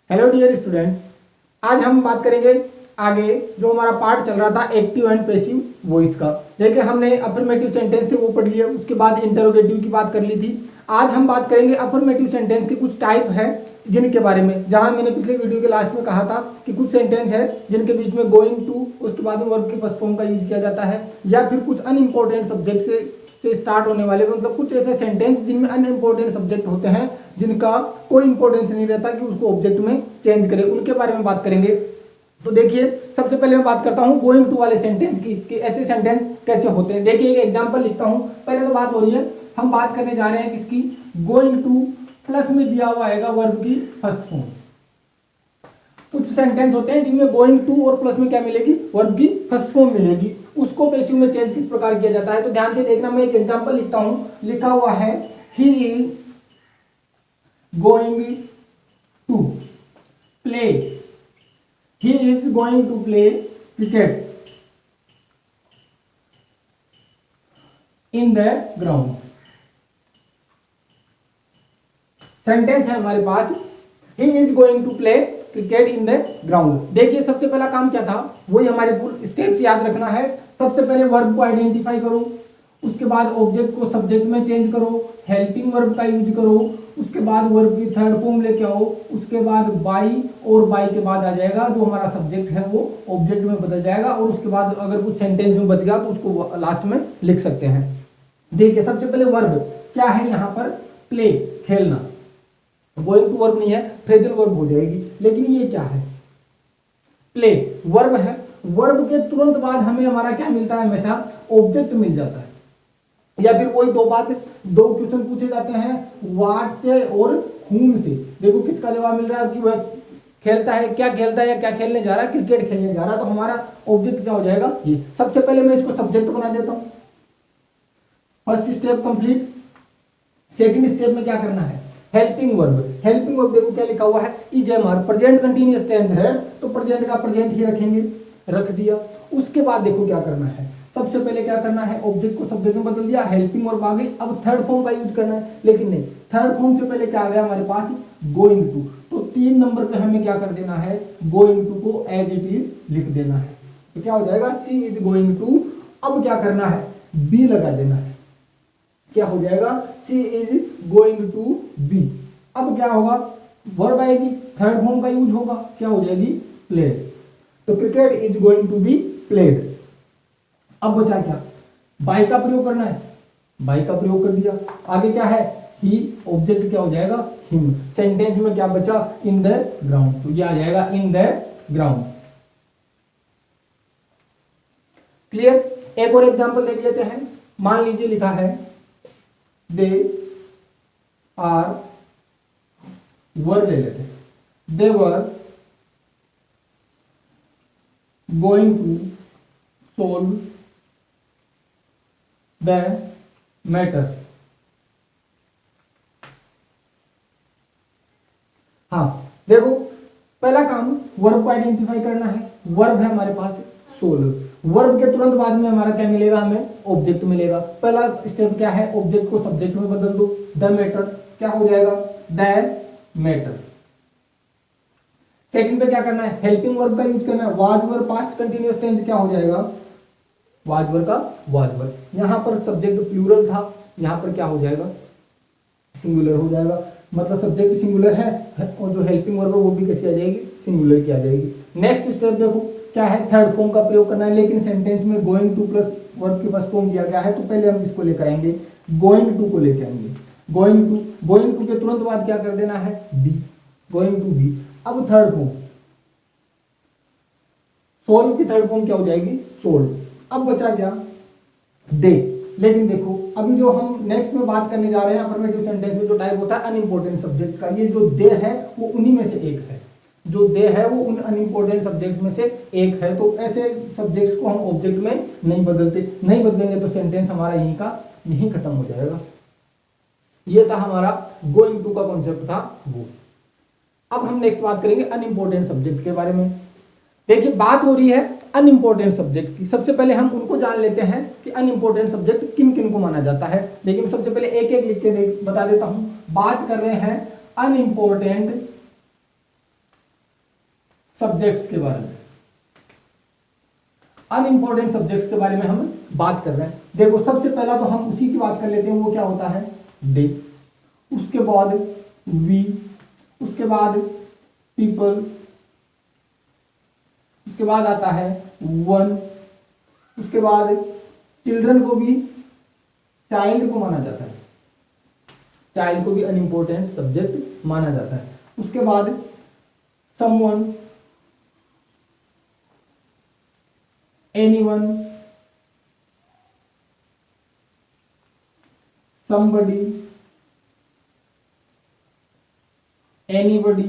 Hello dear students, आज हम बात करेंगे आगे जो हमारा पार्ट चल रहा था एक्टिव एंड पैसिव वॉइस का। देखिए हमने अफर्मेटिव सेंटेंस थे वो पढ़ लिए, उसके बाद इंटरोगेटिव की बात कर ली थी। आज हम बात करेंगे अफर्मेटिव सेंटेंस के कुछ टाइप है जिनके बारे में, जहां मैंने पिछले वीडियो के लास्ट में कहा था कि कुछ सेंटेंस है जिनके बीच में गोइंग टू उसके बाद में वर्ब के फर्स्ट फॉर्म का यूज किया जाता है, या फिर कुछ अनइम्पोर्टेंट सब्जेक्ट से स्टार्ट होने वाले, मतलब कुछ ऐसे सेंटेंस जिनमें अनइम्पोर्टेंट सब्जेक्ट होते हैं जिनका कोई इंपॉर्टेंस नहीं रहता कि उसको ऑब्जेक्ट में चेंज करें, उनके बारे में बात करेंगे। तो देखिए सबसे पहले मैं बात करता हूं गोइंग टू वाले सेंटेंस की कि ऐसे सेंटेंस कैसे होते हैं। देखिए एक एग्जांपल लिखता हूं। पहले तो बात हो रही है, हम बात करने जा रहे हैं किसकी, गोइंग टू प्लस में दिया हुआ आएगा वर्ब की फर्स्ट फॉर्म। कुछ सेंटेंस होते हैं जिनमें गोइंग टू और प्लस में क्या मिलेगी, वर्ब की फर्स्ट फॉर्म मिलेगी। उसको पैसिव में चेंज किस प्रकार किया जाता है, तो ध्यान से देखना। मैं एक एग्जांपल लिखता हूं, लिखा हुआ है he is going to play, he is going to play cricket in the ground। Sentence है हमारे पास he is going to play cricket in the ground। देखिए सबसे पहला काम क्या था, वही हमारे पूरे स्टेप्स याद रखना है। सबसे पहले वर्ब को आइडेंटिफाई करो, उसके बाद ऑब्जेक्ट को सब्जेक्ट में चेंज करो, हेल्पिंग वर्ब का यूज करो, उसके बाद वर्ब की थर्ड फॉर्म लेके आओ, उसके बाद बाई, और बाई के बाद आ जाएगा जो हमारा सब्जेक्ट है वो ऑब्जेक्ट में बदल जाएगा, और उसके बाद अगर कुछ सेंटेंस में बच गया तो उसको लास्ट में लिख सकते हैं। देखिए सबसे पहले वर्ब क्या है यहाँ पर, प्ले, खेलना। गोइंग टू वर्ब नहीं है, फ्रेजल वर्ब हो जाएगी। लेकिन ये क्या है, प्ले वर्ब है। वर्ब के तुरंत बाद हमें हमारा क्या मिलता है, हमेशा ऑब्जेक्ट मिल जाता है। या फिर कोई दो क्वेश्चन पूछे जाते हैं, व्हाट से और whom से। देखो किसका जवाब मिल रहा है कि वह खेलता है, क्या खेलता है या क्या खेलने जा रहा है, क्रिकेट खेलने जा रहा है। तो हमारा ऑब्जेक्ट क्या हो जाएगा, ये। सबसे पहले मैं इसको सब्जेक्ट बना देता हूं, first step complete. Second step में क्या करना है, हेल्पिंग वर्ब। हेल्पिंग वर्ब देखो क्या लिखा हुआ है, is am are, present continuous tense है तो प्रेजेंट का प्रेजेंट ही रखेंगे, रख दिया। उसके बाद देखो क्या करना है, सबसे पहले क्या करना है, ऑब्जेक्ट को सब्जेक्ट में बदल दिया, हेल्पिंग वर्ब आ गई। अब थर्ड फॉर्म का यूज करना है, लेकिन नहीं, थर्ड फॉर्म से पहले क्या आ गया हमारे पास, गोइंग टू। तो 3 नंबर पे हमें क्या कर देना है, गोइंग टू को एज इट इज लिख देना है। तो क्या हो जाएगा, सी इज गोइंग टू। अब क्या करना है, बी लगा देना है। क्या हो जाएगा, सी इज गोइंग टू बी। अब क्या होगा, वर्ब आएगी, थर्ड फॉर्म का यूज होगा, क्या हो जाएगी, प्लेड। तो cricket is going to be played. अब बचा क्या, बाय का प्रयोग करना है, बाय का प्रयोग कर दिया। आगे क्या है, ही, ऑब्जेक्ट क्या हो जाएगा, हिम। सेंटेंस में क्या बचा, इन द ग्राउंड, तो ये आ जाएगा इन द ग्राउंड। क्लियर। एक और एग्जांपल देख लेते हैं। मान लीजिए लिखा है दे आर, वर ले लेते हैं, they were going to solve the matter. हाँ देखो पहला काम वर्ब को आइडेंटिफाई करना है। वर्ब है हमारे पास सोल्व। वर्ब के तुरंत बाद में हमारा क्या मिलेगा, हमें ऑब्जेक्ट मिलेगा। पहला स्टेप क्या है, ऑब्जेक्ट को सब्जेक्ट में बदल दो, द मैटर क्या हो जाएगा, द मैटर। सेकंड पे क्या करना है, हेल्पिंग वर्ब का यूज करना है। Was verb past continuous tense क्या हो जाएगा, वाजवर का वाजवर। यहां पर सब्जेक्ट प्लूरल था, यहां पर क्या हो जाएगा, सिंगुलर हो जाएगा। मतलब सब्जेक्ट सिंगुलर है और जो हेल्पिंग वर्ब है वो भी कैसी आ जाएगी, सिंगुलर की आ जाएगी। नेक्स्ट स्टेप देखो क्या है, थर्ड फॉर्म का प्रयोग करना है। लेकिन सेंटेंस में गोइंग टू प्लस वर्ब की फर्स्ट फॉर्म दिया गया है, तो पहले हम इसको लेकर आएंगे, गोइंग टू को लेकर आएंगे। गोइंग टू के तुरंत बाद क्या कर देना है, बी, गोइंग टू बी। अब थर्ड फॉर्म, सोल्व की थर्ड फॉर्म क्या हो जाएगी, सोल्व। अब बचा क्या, दे। लेकिन देखो अभी जो हम नेक्स्ट में बात करने जा रहे हैं अफर्मेटिव सेंटेंस में जो टाइप होता है अनइम्पोर्टेंट सब्जेक्ट का, ये जो दे है वो उन्हीं में से एक है। जो दे है वो उन अनइम्पोर्टेंट सब्जेक्ट्स में से एक है। तो ऐसे सब्जेक्ट्स को हम ऑब्जेक्ट में नहीं बदलते, नहीं बदलेंगे तो सेंटेंस हमारा यहीं खत्म हो जाएगा। ये था हमारा गोइंग टू का कॉन्सेप्ट था वो। अब हम नेक्स्ट बात करेंगे अनइम्पोर्टेंट सब्जेक्ट के बारे में। देखिए बात हो रही है अनइम्पोर्टेंट सब्जेक्ट की। सबसे पहले हम उनको जान लेते हैं कि अनइम्पोर्टेंट सब्जेक्ट किन किन को माना जाता है। लेकिन सबसे पहले एक एक लिख के बता देता हूं। बात कर रहे हैं अनइम्पोर्टेंट सब्जेक्ट्स के बारे में, अनइम्पोर्टेंट सब्जेक्ट्स के बारे में हम बात कर रहे हैं। देखो सबसे पहला तो हम उसी की बात कर लेते हैं, वो क्या होता है डे, उसके बाद वी, उसके बाद पीपल, उसके बाद आता है वन, उसके बाद चिल्ड्रन को भी, चाइल्ड को माना जाता है, चाइल्ड को भी अनइम्पोर्टेंट सब्जेक्ट माना जाता है। उसके बाद समवन, एनीवन, somebody, anybody,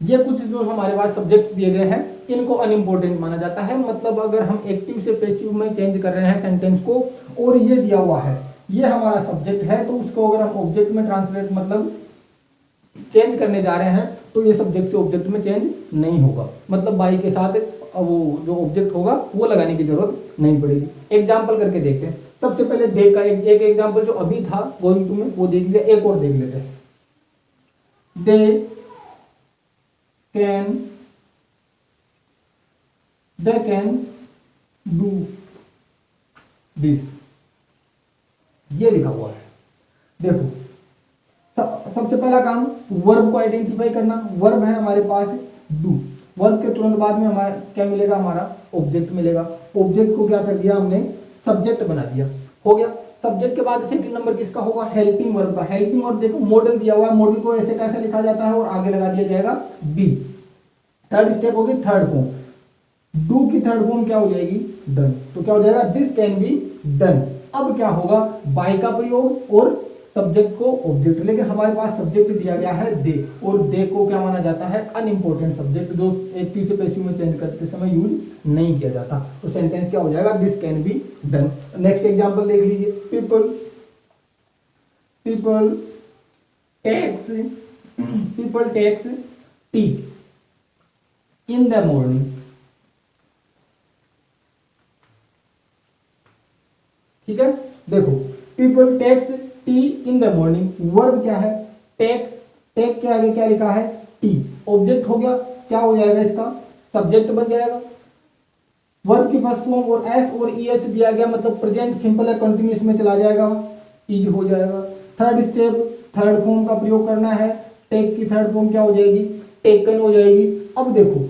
ये कुछ जो हमारे पास सब्जेक्ट्स दिए गए हैं इनको अनइम्पोर्टेंट माना जाता है। मतलब अगर हम एक्टिव से पैसिव में चेंज कर रहे हैं सेंटेंस को और ये दिया हुआ है, ये हमारा सब्जेक्ट है, तो उसको अगर हम ऑब्जेक्ट में ट्रांसलेट मतलब चेंज करने जा रहे हैं तो ये सब्जेक्ट से ऑब्जेक्ट में चेंज नहीं होगा। मतलब बाई के साथ वो जो ऑब्जेक्ट होगा वो लगाने की जरूरत नहीं पड़ेगी। एग्जाम्पल करके देखते हैं। सबसे पहले दे का एक एग्जाम्पल जो अभी था गोइंग टू में वो देख लिया, एक और देख लेते हैं। दे कैन डू दिस, ये लिखा हुआ है। देखो सबसे पहला काम वर्ब को आइडेंटिफाई करना। वर्ब है हमारे पास डू, वर्ब के तुरंत बाद में हमारा क्या मिलेगा, हमारा ऑब्जेक्ट मिलेगा। ऑब्जेक्ट को क्या कर दिया हमने, सब्जेक्ट बना दिया, हो गया। सब्जेक्ट के बाद सेकंड नंबर किसका होगा, हेल्पिंग वर्ब का। हेल्पिंग वर्ब देखो मॉडल दिया हुआ है, मॉडल को ऐसे कैसे लिखा जाता है और आगे लगा दिया जाएगा बी। थर्ड स्टेप होगी थर्ड फॉर्म, डू की थर्ड फॉर्म क्या हो जाएगी, डन। तो क्या हो जाएगा, दिस कैन बी डन। अब क्या होगा, बाय का प्रयोग और सब्जेक्ट को ऑब्जेक्ट, लेकिन हमारे पास सब्जेक्ट दिया गया है दे, और दे को क्या माना जाता है, अनइम्पोर्टेंट सब्जेक्ट, जो एक्टिव से पैसिव में चेंज करते समय यूज नहीं किया जाता। तो सेंटेंस क्या हो जाएगा, this can be done. Next example देख लीजिए, people takes tea in the morning. ठीक है, देखो people takes tea in the morning, verb क्या है, टेक, टेक के आगे क्या लिखा है, टी, ऑब्जेक्ट हो गया, क्या हो जाएगा इसका, सब्जेक्ट बन जाएगा। वर्ब की फर्स्ट फॉर्म और एस और ई एस दिया गया, मतलब प्रेजेंट सिंपल है, कंटिन्यूस में चला जाएगा, इज हो जाएगा। थर्ड स्टेप थर्ड फॉर्म का प्रयोग करना है, टेक की थर्ड फॉर्म क्या हो जाएगी, टेकन हो जाएगी। अब देखो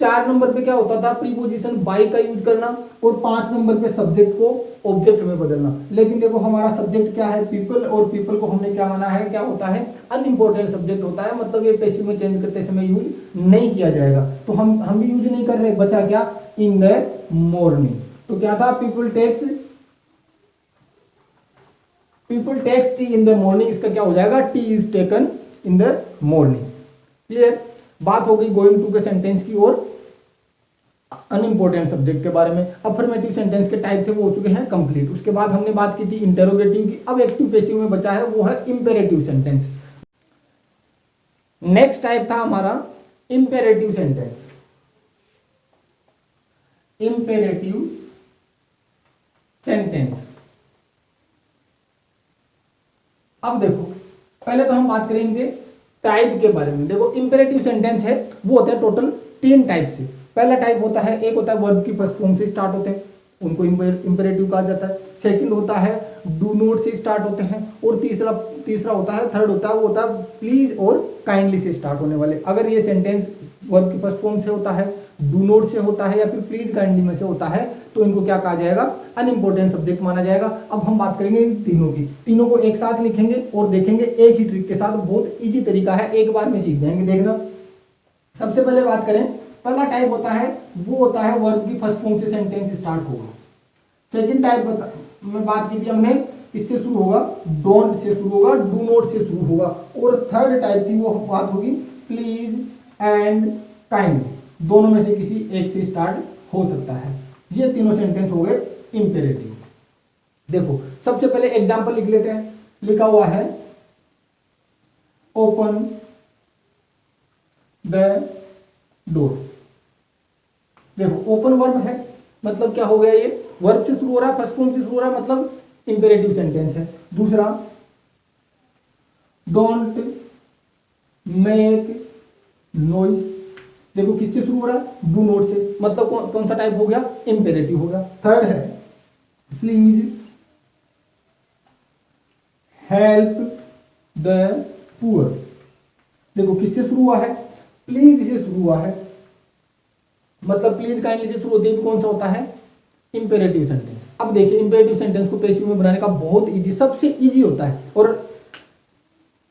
4 नंबर पे क्या होता था, प्रीपोजिशन बाय का यूज करना, और 5 नंबर पे सब्जेक्ट को ऑब्जेक्ट में बदलना। लेकिन देखो हमारा सब्जेक्ट क्या है, पीपल, और पीपल को हमने क्या माना है, क्या होता है, अनइम्पोर्टेंट सब्जेक्ट होता है, मतलब ये पैसिव में चेंज करते समय यूज नहीं किया जाएगा। तो हम भी यूज नहीं कर रहे, बचा क्या, इन द मॉर्निंग। तो क्या था, people takes tea in the morning, इसका क्या हो जाएगा, tea is taken in the morning. Clear, बात हो गई गोइंग टू के सेंटेंस की और अनइम्पोर्टेंट सब्जेक्ट के बारे में। अफर्मेटिव सेंटेंस के टाइप थे वो हो चुके हैं कंप्लीट। उसके बाद हमने बात की थी इंटेरोगेटिव की। अब एक्टिव पैसिव में बचा है वो है इंपेरेटिव सेंटेंस। नेक्स्ट टाइप था हमारा इंपेरेटिव सेंटेंस। इंपेरेटिव सेंटेंस, अब देखो पहले तो हम बात करेंगे टाइप के बारे में। देखो इंपेरेटिव सेंटेंस है वो होता है टोटल 3 टाइप से। पहला टाइप होता है, एक होता है वर्ब की फर्स्ट फॉर्म से स्टार्ट होते हैं, उनको इंपेरेटिव कहा जाता है। सेकंड होता है डू नॉट से स्टार्ट होते हैं, और तीसरा होता है, थर्ड होता है वो होता है प्लीज और काइंडली से स्टार्ट होने वाले। अगर ये सेंटेंस वर्ब की फर्स्ट फॉर्म से होता है, डू नॉट से होता है, या फिर प्लीज काइंडली में से होता है, तो इनको क्या कहा जाएगा, अनइम्पोर्टेंट सब्जेक्ट माना जाएगा। अब हम बात करेंगे इन तीनों की, तीनों को एक साथ लिखेंगे और देखेंगे एक ही ट्रिक के साथ। बहुत इजी तरीका है, एक बार में सीख जाएंगे, देखना। सबसे पहले बात करें, पहला टाइप होता है वो होता है वर्ब की फर्स्ट फॉर्म से सेंटेंस स्टार्ट होगा। सेकंड टाइप में बात की थी हमने, इससे शुरू होगा, डोंट से शुरू होगा, डू नॉट से शुरू होगा। और थर्ड टाइप थी वो बात होगी प्लीज एंड काइंड, दोनों में से किसी एक से स्टार्ट हो सकता है। ये तीनों सेंटेंस हो गए इंपेरेटिव। देखो सबसे पहले एग्जांपल लिख लेते हैं। लिखा हुआ है ओपन द डोर। देखो ओपन वर्ब है, मतलब क्या हो गया, ये वर्ब से शुरू हो रहा है, फर्स्ट फॉर्म से शुरू हो रहा है, मतलब इंपेरेटिव सेंटेंस है। दूसरा डोंट मेक नॉइज। देखो किससे शुरू हो रहा है, डू नॉट से, मतलब कौन सा टाइप हो गया, इंपेरेटिव हो गया। थर्ड है प्लीज हेल्प द पुअर। देखो किससे शुरू हुआ है, प्लीज से शुरू हुआ है, मतलब प्लीज काइंडली से शुरू होती है, कौन सा होता है, इंपेरेटिव सेंटेंस। अब देखिए इंपेरेटिव सेंटेंस को पैसिव में बनाने का बहुत इजी, सबसे इजी होता है, और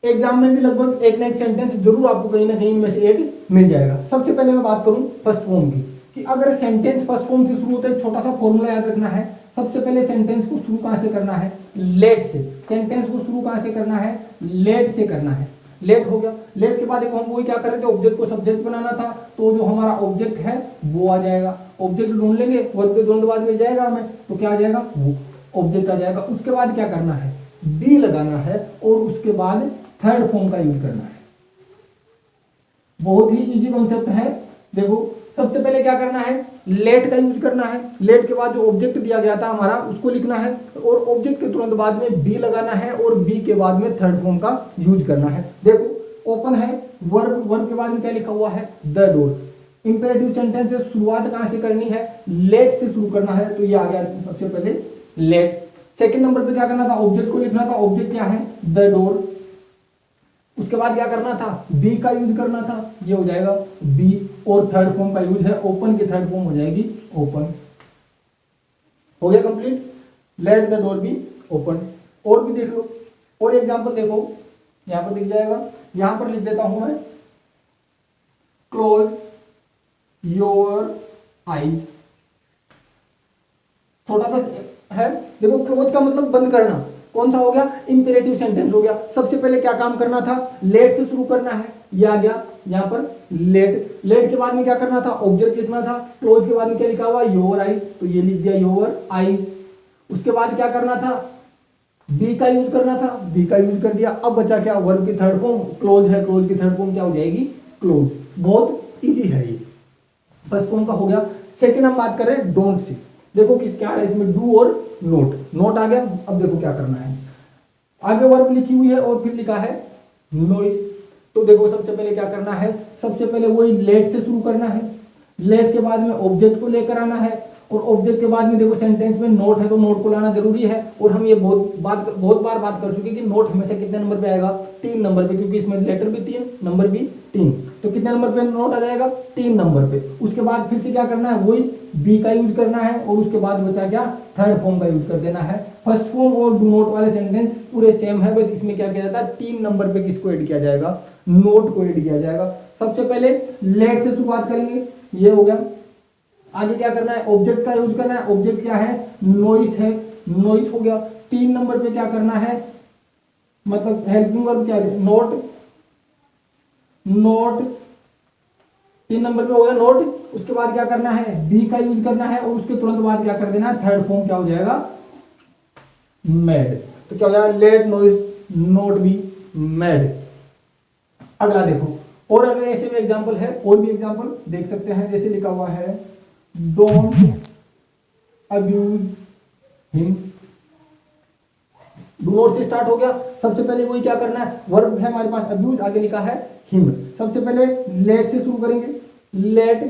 एग्जाम में भी लगभग एक ना एक सेंटेंस जरूर आपको कहीं ना कहीं में से एक मिल जाएगा। सबसे पहले मैं बात करूं फर्स्ट फॉर्म की, कि अगर सेंटेंस फर्स्ट फॉर्म से शुरू होता है, छोटा सा फॉर्मूला याद रखना है। सबसे पहले सेंटेंस को शुरू कहां से करना है, लेट से। सेंटेंस को शुरू कहां से करना है, लेट से करना है। लेट हो गया, लेट के बाद एक हम वही क्या कर रहे थे, ऑब्जेक्ट को सब्जेक्ट बनाना था, तो जो हमारा ऑब्जेक्ट है वो आ जाएगा। ऑब्जेक्ट ढूंढ लेंगे, वर्ब के ढूंढ बाद मिल जाएगा हमें, तो क्या आ जाएगा, वो ऑब्जेक्ट आ जाएगा। उसके बाद क्या करना है, बी लगाना है, और उसके बाद थर्ड फॉर्म का यूज करना है। बहुत ही इजी कॉन्सेप्ट है। देखो सबसे पहले क्या करना है, लेट का यूज करना है। लेट के बाद जो ऑब्जेक्ट दिया गया था हमारा उसको लिखना है, और ऑब्जेक्ट के तुरंत बाद में बी लगाना है, और बी के बाद में थर्ड फॉर्म का यूज करना है। देखो ओपन है वर्ब, वर्ब के बाद में क्या लिखा हुआ है, द डोर। इंपेरेटिव सेंटेंस से शुरुआत कहां से करनी है, लेट से शुरू करना है, तो ये आ गया सबसे पहले लेट। सेकंड नंबर पे क्या करना था, ऑब्जेक्ट को लिखना था। ऑब्जेक्ट क्या है, द डोर। उसके बाद क्या करना था, बी का यूज करना था, ये हो जाएगा बी, और थर्ड फॉर्म का यूज है ओपन की थर्ड फॉर्म हो जाएगी ओपन। हो गया complete, let the door be open. और भी देख लो, और एग्जांपल देखो, यहां पर दिख जाएगा, यहां पर लिख देता हूं मैं, क्लोज योर आईज। छोटा सा है, देखो क्लोज का मतलब बंद करना, कौन सा हो गया, इंपेरेटिव सेंटेंस हो गया। सबसे पहले क्या काम करना था, लेट से शुरू करना है, ये आ गया यहां पर लेट। लेट के बाद में क्या करना था, ऑब्जेक्ट लिखना था। क्लोज के बाद में क्या लिखा हुआ, योर आईज, तो ये लिख दिया योर आईज। उसके बाद क्या करना था, बी का यूज करना था, बी का यूज कर दिया। अब बचा क्या, वर्ब की थर्ड फॉर्म, क्लोज है, क्लोज की थर्ड फॉर्म क्या हो जाएगी, क्लोज। बहुत इजी है ये, फर्स्ट फॉर्म का हो गया। सेकंड हम बात करें डोंट से। देखो किस क्या है इसमें, डू और नोट। नोट आ गया, अब देखो क्या करना है, आगे वर्ब लिखी हुई है और फिर लिखा है नॉइस। तो देखो सबसे पहले क्या करना है, सबसे पहले वही लेट से शुरू करना है। लेट के बाद में ऑब्जेक्ट को लेकर आना है, और ऑब्जेक्ट के बाद में देखो सेंटेंस में नोट है, तो नोट को लाना जरूरी है। और हम ये बहुत बार बात कर चुके कि नोट हमेशा कितने नंबर पे आएगा, 3 नंबर पे, क्योंकि इसमें लेटर भी 3, नंबर भी 3। तो कितने नंबर पे नोट आ जाएगा, 3 नंबर पे। उसके बाद फिर से क्या करना है, वही बी का यूज करना है, और उसके बाद बचा क्या, थर्ड फॉर्म का यूज कर देना है। फर्स्ट फॉर्म और डू नोट वाले सेंटेंस पूरे सेम है, बस इसमें क्या किया जाता है, 3 नंबर पे किसको ऐड किया जाएगा, नोट को ऐड किया जाएगा। सबसे पहले लेट से शुरुआत करेंगे, ये हो गया। आगे क्या करना है, ऑब्जेक्ट का यूज करना है। ऑब्जेक्ट क्या है, नॉइस है, नॉइस हो गया। 3 नंबर पे क्या करना है, मतलब हेल्पिंग वर्ब क्या है, नोट। नोट 3 नंबर पे हो गया नोट। उसके बाद क्या करना है, बी का यूज करना है, और उसके तुरंत बाद क्या कर देना है, थर्ड फॉर्म क्या हो जाएगा, मेड। तो क्या हो जाएगा, let noise not be made. अगला देखो, और अगर ऐसे में एग्जांपल है, और भी एग्जांपल देख सकते हैं, जैसे लिखा हुआ है don't abuse him. Do not से स्टार्ट हो गया। सबसे पहले वही क्या करना है, वर्ब है हमारे पास अब्यूज, आगे लिखा है हिम। सबसे पहले लेट से शुरू करेंगे, लेट।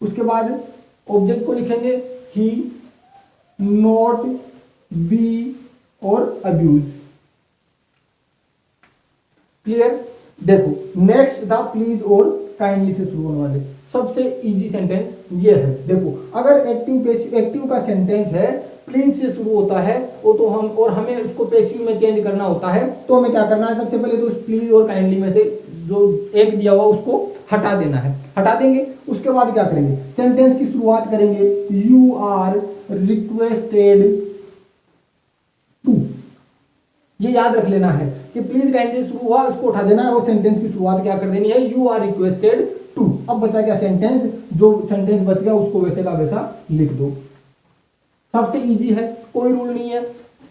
उसके बाद ऑब्जेक्ट को लिखेंगे ही, नॉट, बी और अब्यूज। क्लियर। देखो नेक्स्ट था प्लीज और काइंडली से शुरू होने वाले, सबसे इजी सेंटेंस ये है। देखो अगर एक्टिव का सेंटेंस है, प्लीज से शुरू होता है, वो तो हमें उसको पैसिव में चेंज करना होता है, तो हमें क्या करना है, सबसे पहले तो प्लीज और काइंडली में से जो एक दिया हुआ उसको हटा देना है। हटा देंगे, उसके बाद क्या करेंगे, सेंटेंस की शुरुआत करेंगे, यू आर रिक्वेस्टेड टू। ये याद रख लेना है कि प्लीज काइंडली शुरू हुआ, उसको उठा देना है, और सेंटेंस की शुरुआत क्या कर देनी है, यू आर रिक्वेस्टेड टू। अब बचा क्या सेंटेंस, जो सेंटेंस बच गया उसको वैसे का वैसा लिख दो। सबसे इजी है, कोई रूल नहीं है,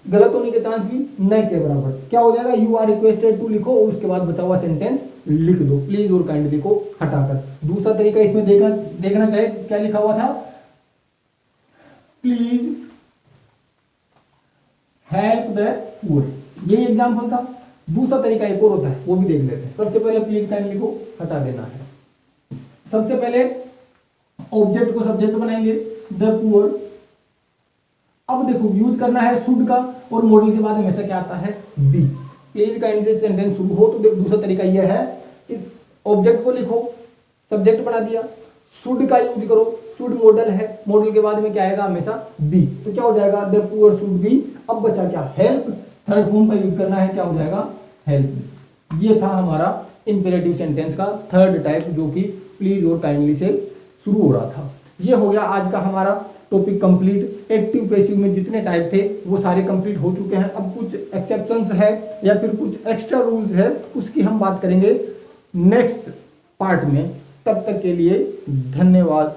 गलत होने के चांस भी न के बराबर। क्या हो जाएगा, यू आर रिक्वेस्टेड टू लिखो, और उसके बाद बचा हुआ सेंटेंस लिख दो, प्लीज और काइंडली को हटाकर। दूसरा तरीका इसमें देखना चाहे, क्या लिखा हुआ था, प्लीज हेल्प द पुअर। ये एग्जाम्पल था, दूसरा तरीका एक और होता है, वो भी देख लेते हैं। सबसे पहले प्लीज काइंडली को हटा देना है। सबसे पहले ऑब्जेक्ट को सब्जेक्ट बनाएंगे, द पुअर। अब देखो यूज करना है शुड का, और मॉडल के बाद हमेशा क्या आता है, बी। प्लीज काइंडली सेंटेंस शुरू हो तो देखो दूसरा तरीका यह है, इस ऑब्जेक्ट को लिखो, सब्जेक्ट बना दिया, शुड का यूज करो, शुड मॉडल है, मॉडल के बाद में क्या आएगा, हमेशा बी। तो क्या हो जाएगा, द पुअर शुड बी। अब बचा क्या, हेल्प। थर्ड फॉर्म का यूज करना है, क्या हो जाएगा, हेल्प। ये था हमारा इंपेरेटिव सेंटेंस का थर्ड टाइप, जो कि प्लीज और काइंडली से शुरू हो रहा था। ये हो गया आज का हमारा टॉपिक कंप्लीट। एक्टिव पैसिव में जितने टाइप थे वो सारे कंप्लीट हो चुके हैं। अब कुछ एक्सेप्शंस है या फिर कुछ एक्स्ट्रा रूल्स है, उसकी हम बात करेंगे नेक्स्ट पार्ट में। तब तक के लिए धन्यवाद।